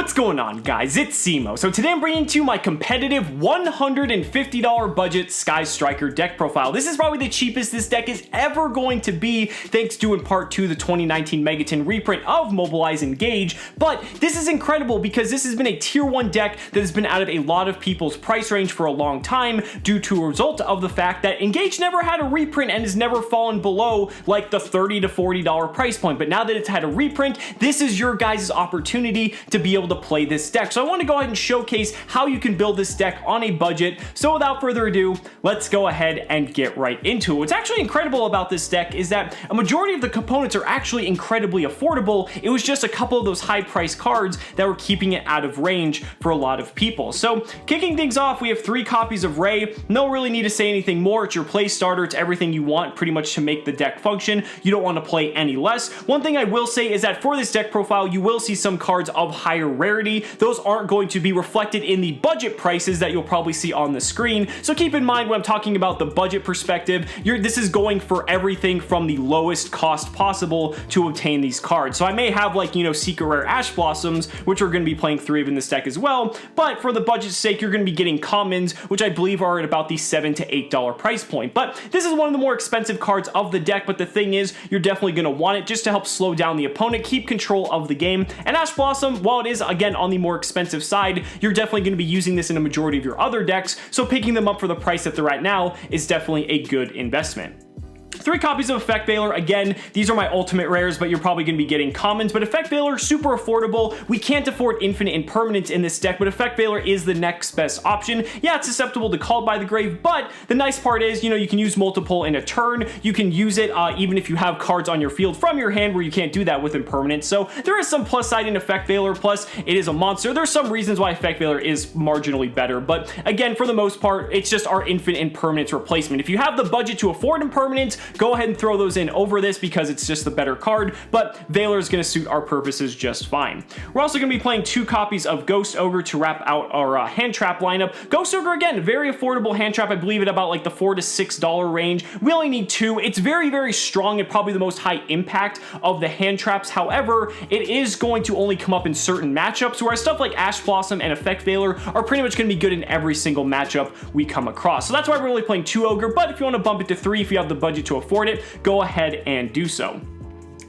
What's going on, guys? It's Cimoooooooo. So today I'm bringing to you my competitive $150 budget Sky Striker deck profile. This is probably the cheapest this deck is ever going to be, thanks to in part to the 2019 Megaton reprint of Mobilize Engage. But this is incredible because this has been a tier 1 deck that has been out of a lot of people's price range for a long time due to a result of the fact that Engage never had a reprint and has never fallen below like the $30 to $40 price point. But now that it's had a reprint, this is your guys' opportunity to be able to play this deck. So I want to go ahead and showcase how you can build this deck on a budget. So without further ado, let's go ahead and get right into it. What's actually incredible about this deck is that a majority of the components are actually incredibly affordable. It was just a couple of those high price cards that were keeping it out of range for a lot of people. So kicking things off, we have 3 copies of Ray. No really need to say anything more. It's your play starter. It's everything you want pretty much to make the deck function. You don't want to play any less. One thing I will say is that for this deck profile, you will see some cards of higher rarity. Those aren't going to be reflected in the budget prices that you'll probably see on the screen. So keep in mind when I'm talking about the budget perspective, this is going for everything from the lowest cost possible to obtain these cards. So I may have like, secret rare Ash Blossoms, which are going to be playing 3 of in this deck as well. But for the budget's sake, you're going to be getting commons, which I believe are at about the $7 to $8 price point. But this is one of the more expensive cards of the deck. But the thing is, you're definitely going to want it just to help slow down the opponent, keep control of the game. And Ash Blossom, while it is again on the more expensive side, you're definitely going to be using this in a majority of your other decks, so picking them up for the price that they're at now is definitely a good investment. 3 copies of Effect Veiler. Again, these are my ultimate rares, but you're probably going to be getting commons. But Effect Veiler, super affordable. We can't afford infinite impermanence in this deck, but Effect Veiler is the next best option. Yeah, it's susceptible to Called by the Grave, but the nice part is, you can use multiple in a turn. You can use it even if you have cards on your field from your hand where you can't do that with impermanence. So there is some plus side in Effect Veiler, plus it is a monster. There's some reasons why Effect Veiler is marginally better, but again, for the most part, it's just our infinite impermanence replacement. If you have the budget to afford impermanence, go ahead and throw those in over this because it's just the better card, but Veiler is going to suit our purposes just fine. We're also going to be playing 2 copies of Ghost Ogre to wrap out our hand trap lineup. Ghost Ogre, again, very affordable hand trap. I believe at about like the $4 to $6 range. We only need 2. It's very, very strong and probably the most high impact of the hand traps. However, it is going to only come up in certain matchups, whereas stuff like Ash Blossom and Effect Veiler are pretty much going to be good in every single matchup we come across. So that's why we're only playing 2 Ogre, but if you want to bump it to 3, if you have the budget to afford it, go ahead and do so.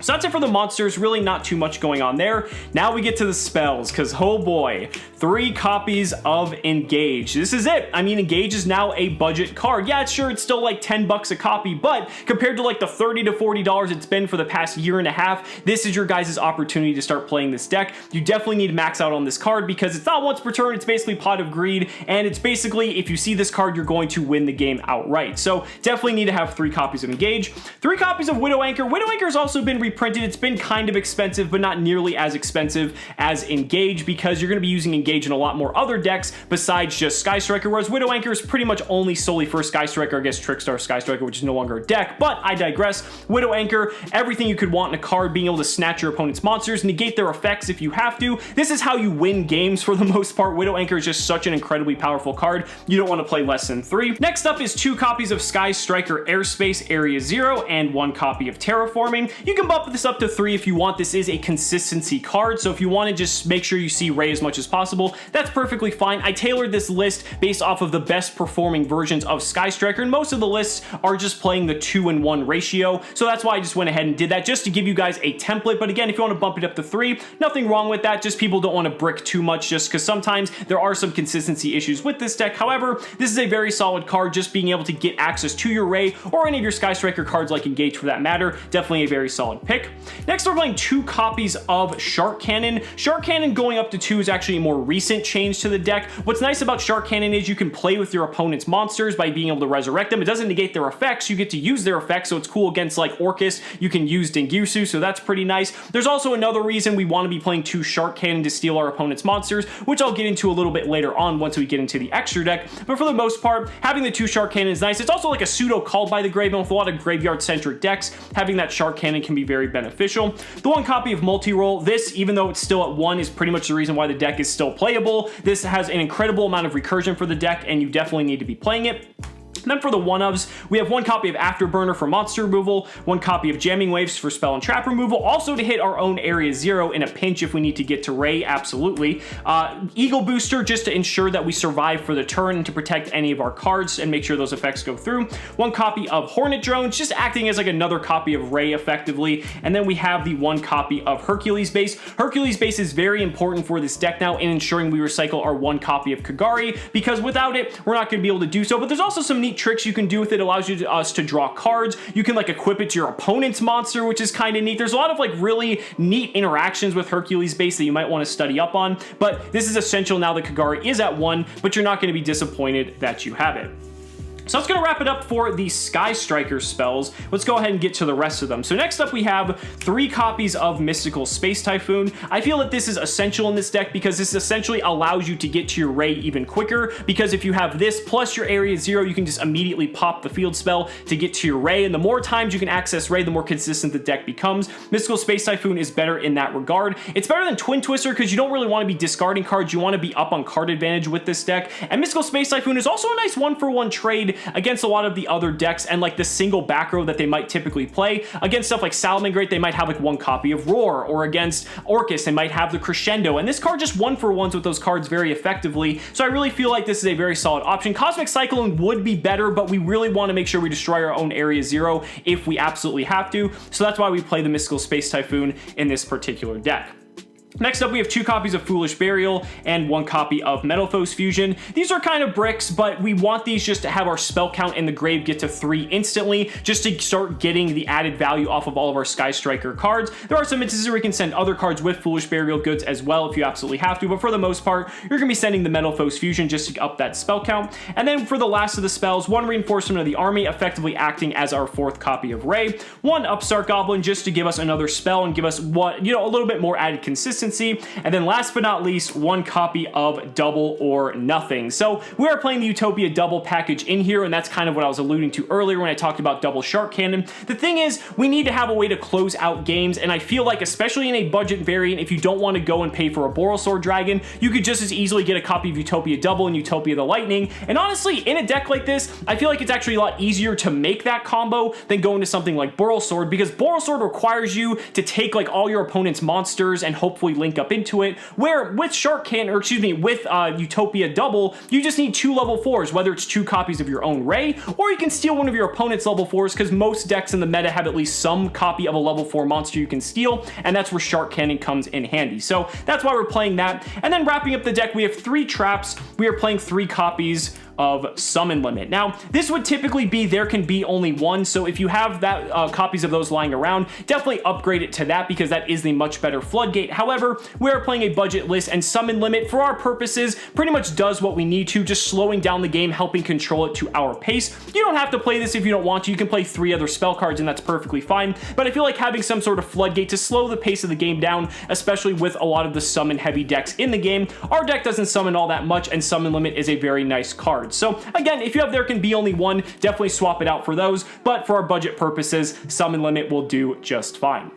So that's it for the monsters, really not too much going on there. Now we get to the spells, because oh boy, 3 copies of Engage. This is it. I mean, Engage is now a budget card. Yeah, sure, it's still like 10 bucks a copy, but compared to like the $30 to $40 it's been for the past year and a half, this is your guys' opportunity to start playing this deck. You definitely need to max out on this card because it's not once per turn, it's basically Pot of Greed, and it's basically, if you see this card, you're going to win the game outright. So definitely need to have 3 copies of Engage. 3 copies of Widow Anchor. Widow Anchor has also been reprinted. It's been kind of expensive, but not nearly as expensive as Engage because you're going to be using Engage in a lot more other decks besides just Sky Striker, whereas Widow Anchor is pretty much only solely for Sky Striker, I guess Trickstar Sky Striker, which is no longer a deck, but I digress. Widow Anchor, everything you could want in a card, being able to snatch your opponent's monsters, negate their effects if you have to. This is how you win games for the most part. Widow Anchor is just such an incredibly powerful card. You don't want to play less than 3. Next up is 2 copies of Sky Striker Airspace Area 0 and 1 copy of Terraforming. You can bump this up to 3 if you want. This is a consistency card, so if you want to just make sure you see Ray as much as possible, that's perfectly fine. I tailored this list based off of the best performing versions of Sky Striker, and most of the lists are just playing the 2-in-1 ratio, so that's why I just went ahead and did that, just to give you guys a template. But again, if you want to bump it up to 3, nothing wrong with that, just people don't want to brick too much, just because sometimes there are some consistency issues with this deck. However, this is a very solid card. Just being able to get access to your Ray or any of your Sky Striker cards like Engage for that matter, definitely a very solid pick. Next, we're playing 2 copies of Shark Cannon. Shark Cannon going up to 2 is actually a more recent change to the deck. What's nice about Shark Cannon is you can play with your opponent's monsters by being able to resurrect them. It doesn't negate their effects. You get to use their effects, so it's cool against like Orcus. You can use Dingusu, so that's pretty nice. There's also another reason we want to be playing 2 Shark Cannon to steal our opponent's monsters, which I'll get into a little bit later on once we get into the extra deck. But for the most part, having the 2 Shark Cannon is nice. It's also like a pseudo Called by the Grave, and with a lot of graveyard-centric decks, having that Shark Cannon can be very beneficial. The 1 copy of Multi-Roll, this, even though it's still at 1, is pretty much the reason why the deck is still playable. This has an incredible amount of recursion for the deck, and you definitely need to be playing it. Then for the one-ofs, we have one copy of Afterburner for monster removal, one copy of Jamming Waves for spell and trap removal, also to hit our own area 0 in a pinch if we need to get to Ray, absolutely. Eagle Booster just to ensure that we survive for the turn and to protect any of our cards and make sure those effects go through. One copy of Hornet Drones, just acting as like another copy of Ray effectively. And then we have the one copy of Hercules Base. Hercules Base is very important for this deck now in ensuring we recycle our one copy of Kagari, because without it, we're not going to be able to do so. But there's also some neat tricks you can do with it. It allows us to draw cards. You can like equip it to your opponent's monster, which is kind of neat. There's a lot of like really neat interactions with Hercules Base that you might want to study up on, but this is essential now that Kagari is at 1, but you're not going to be disappointed that you have it. So that's going to wrap it up for the Sky Striker spells. Let's go ahead and get to the rest of them. So next up we have 3 copies of Mystical Space Typhoon. I feel that this is essential in this deck because this essentially allows you to get to your Ray even quicker, because if you have this plus your area 0, you can just immediately pop the field spell to get to your Ray, and the more times you can access Ray, the more consistent the deck becomes. Mystical Space Typhoon is better in that regard. It's better than Twin Twister because you don't really want to be discarding cards. You want to be up on card advantage with this deck, and Mystical Space Typhoon is also a nice 1-for-1 trade against a lot of the other decks and like the single back row that they might typically play. Against stuff like Salamangreat, they might have like one copy of Roar, or against Orcus, they might have the Crescendo, and this card just 1-for-1s with those cards very effectively, so I really feel like this is a very solid option. Cosmic Cyclone would be better, but we really want to make sure we destroy our own area 0 if we absolutely have to, so that's why we play the Mystical Space Typhoon in this particular deck. Next up, we have 2 copies of Foolish Burial and 1 copy of Metalfoes Fusion. These are kind of bricks, but we want these just to have our spell count in the grave get to 3 instantly, just to start getting the added value off of all of our Sky Striker cards. There are some instances where we can send other cards with Foolish Burial goods as well if you absolutely have to, but for the most part, you're going to be sending the Metalfoes Fusion just to up that spell count. And then for the last of the spells, 1 Reinforcement of the Army, effectively acting as our 4th copy of Ray, 1 Upstart Goblin just to give us another spell and give us what, you know, a little bit more added consistency. And then last but not least, 1 copy of Double or Nothing. So we are playing the Utopia double package in here, and that's kind of what I was alluding to earlier when I talked about double Shark Cannon. The thing is, we need to have a way to close out games, and I feel like, especially in a budget variant, if you don't want to go and pay for a Borosword Dragon, you could just as easily get a copy of Utopia Double and Utopia the Lightning. And honestly, in a deck like this, I feel like it's actually a lot easier to make that combo than going to something like Borosword, because Borosword requires you to take like all your opponent's monsters and hopefully link up into it, where with Shark Cannon, or excuse me, with Utopia Double, you just need 2 level 4s, whether it's 2 copies of your own Ray, or you can steal one of your opponent's level 4s, because most decks in the meta have at least some copy of a level 4 monster you can steal, and that's where Shark Cannon comes in handy. So that's why we're playing that. And then wrapping up the deck, we have 3 traps. We are playing 3 copies of Summon Limit. Now, this would typically be there can be only 1, so if you have that copies of those lying around, definitely upgrade it to that, because that is the much better floodgate. However, we are playing a budget list, and Summon Limit, for our purposes, pretty much does what we need to, just slowing down the game, helping control it to our pace. You don't have to play this if you don't want to. You can play 3 other spell cards, and that's perfectly fine, but I feel like having some sort of floodgate to slow the pace of the game down, especially with a lot of the summon heavy decks in the game. Our deck doesn't summon all that much, and Summon Limit is a very nice card. So again, if you have there can be only 1, definitely swap it out for those, but for our budget purposes, Summon Limit will do just fine.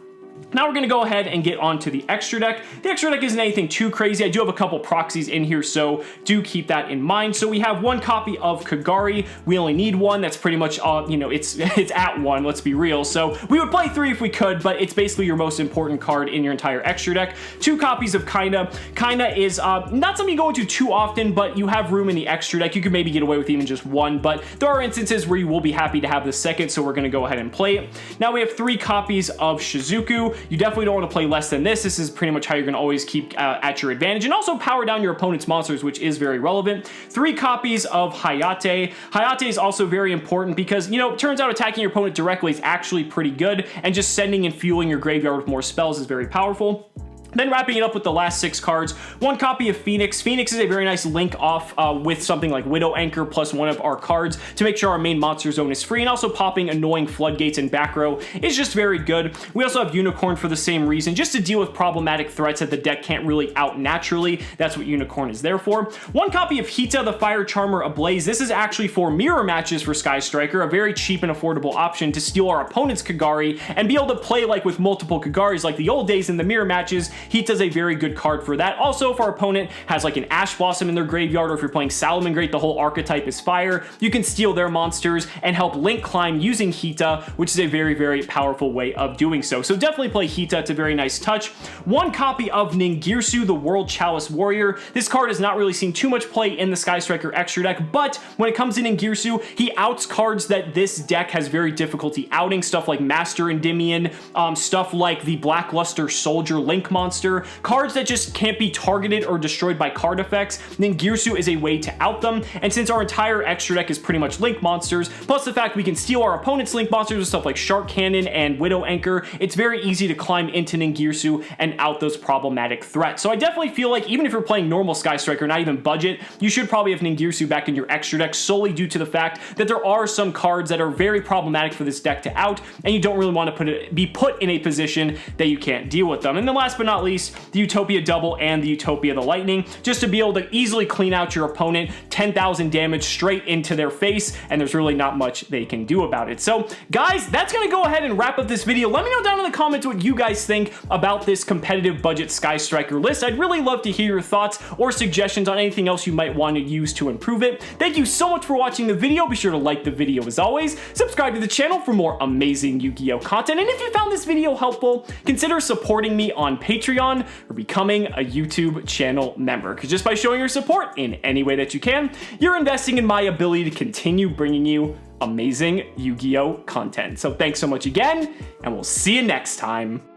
Now we're going to go ahead and get onto the extra deck. The extra deck isn't anything too crazy. I do have a couple proxies in here, so do keep that in mind. So we have 1 copy of Kagari. We only need 1. That's pretty much, you know, it's at 1, let's be real. So we would play 3 if we could, but it's basically your most important card in your entire extra deck. 2 copies of Kinda. Kinda is not something you go into too often, but you have room in the extra deck. You could maybe get away with even just 1, but there are instances where you will be happy to have the second, so we're going to go ahead and play it. Now we have 3 copies of Shizuku. You definitely don't want to play less than this. This is pretty much how you're going to always keep at your advantage, and also power down your opponent's monsters, which is very relevant. 3 copies of Hayate. Hayate is also very important because, you know, it turns out attacking your opponent directly is actually pretty good, and just sending and fueling your graveyard with more spells is very powerful. Then wrapping it up with the last 6 cards, 1 copy of Phoenix. Phoenix is a very nice link off with something like Widow Anchor plus 1 of our cards to make sure our main monster zone is free, and also popping annoying floodgates in back row is just very good. We also have Unicorn for the same reason, just to deal with problematic threats that the deck can't really out naturally. That's what Unicorn is there for. 1 copy of Hita, the Fire Charmer Ablaze. This is actually for mirror matches for Sky Striker, a very cheap and affordable option to steal our opponent's Kagari and be able to play like with multiple Kagaris like the old days in the mirror matches Hita's a very good card for that. Also, if our opponent has like an Ash Blossom in their graveyard, or if you're playing Salamangreat, the whole archetype is fire, you can steal their monsters and help link climb using Hita, which is a very, very powerful way of doing so. So definitely play Hita. It's a very nice touch. One copy of Ningirsu, the World Chalice Warrior. This card has not really seen too much play in the Sky Striker extra deck, but when it comes to Ningirsu, he outs cards that this deck has very difficulty outing, stuff like Master Endymion, stuff like the Blackluster Soldier Link monster, cards that just can't be targeted or destroyed by card effects. Ningirsu is a way to out them, and since our entire extra deck is pretty much Link monsters, plus the fact we can steal our opponent's Link monsters with stuff like Shark Cannon and Widow Anchor, it's very easy to climb into Ningirsu and out those problematic threats. So I definitely feel like even if you're playing normal Sky Striker, not even budget, you should probably have Ningirsu back in your extra deck, solely due to the fact that there are some cards that are very problematic for this deck to out, and you don't really want to be put in a position that you can't deal with them. And then last but not least, the Utopia Double and the Utopia the Lightning, just to be able to easily clean out your opponent, 10,000 damage straight into their face, and there's really not much they can do about it. So guys, that's gonna go ahead and wrap up this video. Let me know down in the comments what you guys think about this competitive budget Sky Striker list. I'd really love to hear your thoughts or suggestions on anything else you might want to use to improve it. Thank you so much for watching the video. Be sure to like the video as always, subscribe to the channel for more amazing Yu-Gi-Oh content, and if you found this video helpful, consider supporting me on Patreon or becoming a YouTube channel member, because just by showing your support in any way that you can, you're investing in my ability to continue bringing you amazing Yu-Gi-Oh content. So thanks so much again, and we'll see you next time.